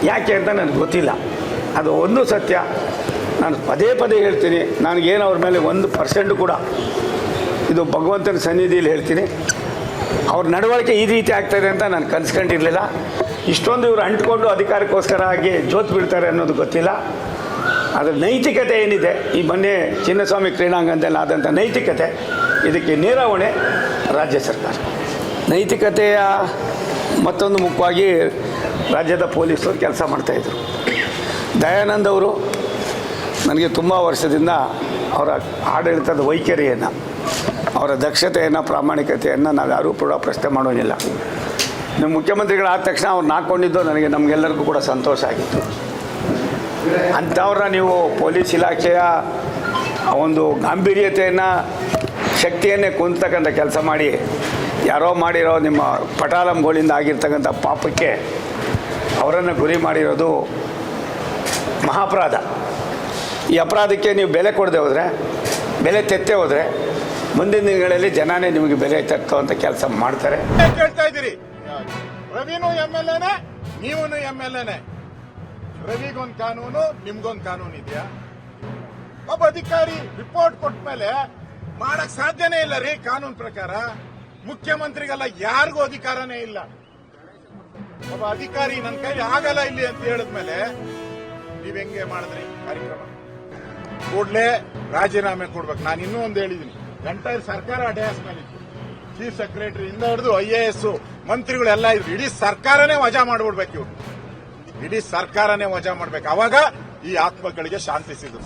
ಯಾಕೆ ಅಂತ ನನಗೆ ಗೊತ್ತಿಲ್ಲ. ಅದು ಒಂದು ಸತ್ಯ, ನಾನು ಪದೇ ಪದೇ ಹೇಳ್ತೀನಿ, ನನಗೇನು ಅವ್ರ ಮೇಲೆ 1% ಕೂಡ, ಇದು ಭಗವಂತನ ಸನ್ನಿಧಿಯಲ್ಲಿ ಹೇಳ್ತೀನಿ, ಅವ್ರ ನಡವಳಿಕೆ ಈ ರೀತಿ ಆಗ್ತಾಯಿದೆ ಅಂತ ನಾನು ಕನ್ಸ್ಕೊಂಡಿರಲಿಲ್ಲ. ಇಷ್ಟೊಂದು ಇವರು ಅಂಟ್ಕೊಂಡು ಅಧಿಕಾರಕ್ಕೋಸ್ಕರ ಆಗಿ ಜೋತ್ ಬಿಡ್ತಾರೆ ಅನ್ನೋದು ಗೊತ್ತಿಲ್ಲ. ಅದರ ನೈತಿಕತೆ ಏನಿದೆ, ಈ ಮೊನ್ನೆ ಚಿನ್ನಸ್ವಾಮಿ ಕ್ರೀಡಾಂಗಣದಲ್ಲಿ ಆದಂಥ ನೈತಿಕತೆ, ಇದಕ್ಕೆ ನೇರ ಹೊಣೆ ರಾಜ್ಯ ಸರ್ಕಾರ. ನೈತಿಕತೆಯ ಮತ್ತೊಂದು ಮುಖ್ಯವಾಗಿ ರಾಜ್ಯದ ಪೊಲೀಸರು ಕೆಲಸ ಮಾಡ್ತಾಯಿದ್ರು. ದಯಾನಂದ್ ಅವರು ನನಗೆ ತುಂಬ ವರ್ಷದಿಂದ ಅವರ ಆಡಳಿತದ ವೈಖರಿಯನ್ನು, ಅವರ ದಕ್ಷತೆಯನ್ನು, ಪ್ರಾಮಾಣಿಕತೆಯನ್ನು ನಾವು ಯಾರೂ ಕೂಡ ಪ್ರಶ್ನೆ ಮಾಡೋಂಗಿಲ್ಲ. ನಮ್ಮ ಮುಖ್ಯಮಂತ್ರಿಗಳಾದ ತಕ್ಷಣ ಅವ್ರನ್ನ ಹಾಕ್ಕೊಂಡಿದ್ದು ನನಗೆ ನಮಗೆಲ್ಲರಿಗೂ ಕೂಡ ಸಂತೋಷ ಆಗಿತ್ತು. ಅಂಥವ್ರನ್ನ ನೀವು ಪೊಲೀಸ್ ಇಲಾಖೆಯ ಒಂದು ಗಾಂಭೀರ್ಯತೆಯನ್ನು, ಶಕ್ತಿಯನ್ನೇ ಕುಂತಕ್ಕಂಥ ಕೆಲಸ ಮಾಡಿ ಯಾರೋ ಮಾಡಿರೋ ನಿಮ್ಮ ಪಟಾಲಂಗಳಿಂದ ಆಗಿರ್ತಕ್ಕಂಥ ಪಾಪಕ್ಕೆ ಅವರನ್ನು ಗುರಿ ಮಾಡಿರೋದು ಮಹಾಪರಾಧ. ಈ ಅಪರಾಧಕ್ಕೆ ನೀವು ಬೆಲೆ ಕೊಡದೆ ಹೋದರೆ, ಬೆಲೆ ತೆತ್ತೆ ಹೋದರೆ, ಮುಂದಿನ ದಿನಗಳಲ್ಲಿ ಜನನೇ ನಿಮಗೆ ಬೆಲೆ ತಟ್ಟುವಂಥ ಕೆಲಸ ಮಾಡ್ತಾರೆ. ಕೇಳ್ತಾ ಇದ್ದೀರಿ, ರವಿನೂ MLAನೇ, ನೀವೂ MLAನೇ. ರವಿಗೊಂದು ಕಾನೂನು, ನಿಮ್ಗೊಂದು ಕಾನೂನು ಇದೆಯಾ? ಒಬ್ಬ ಅಧಿಕಾರಿ ರಿಪೋರ್ಟ್ ಕೊಟ್ಟ ಮೇಲೆ ಮಾಡಕ್ ಸಾಧ್ಯನೇ ಇಲ್ಲ ರೀ. ಕಾನೂನು ಪ್ರಕಾರ ಮುಖ್ಯಮಂತ್ರಿಗೆಲ್ಲ ಯಾರಿಗೂ ಅಧಿಕಾರನೇ ಇಲ್ಲ. ಒಬ್ಬ ಅಧಿಕಾರಿ ನನ್ನ ಕೈಲಿ ಆಗಲ್ಲ ಇಲ್ಲಿ ಅಂತ ಹೇಳಿದ್ಮೇಲೆ ನೀವ್ ಹೆಂಗೆ ಮಾಡಿದ್ರಿ ಕಾರ್ಯಕ್ರಮ? ಕೂಡಲೇ ರಾಜೀನಾಮೆ ಕೊಡ್ಬೇಕು. ನಾನು ಇನ್ನೂ ಒಂದು ಹೇಳಿದ್ದೀನಿ, ಎಂಟೈರ್ ಸರ್ಕಾರ ಡಯಾಸ್ ಮೇಲಿತ್ತು. ಚೀಫ್ ಸೆಕ್ರೆಟರಿ ಇಂದ ಹಿಡಿದು IAS ಮಂತ್ರಿಗಳೆಲ್ಲ ಇದ್ರು. ಇಡೀ ಸರ್ಕಾರನೇ ವಜಾ ಮಾಡ್ಬಿಡ್ಬೇಕು ಇವ್ರು. ಇಡೀ ಸರ್ಕಾರನೇ ವಜಾ ಮಾಡ್ಬೇಕು. ಅವಾಗ ಈ ಆತ್ಮಗಳಿಗೆ ಶಾಂತಿ ಸಿಗುತ್ತೆ.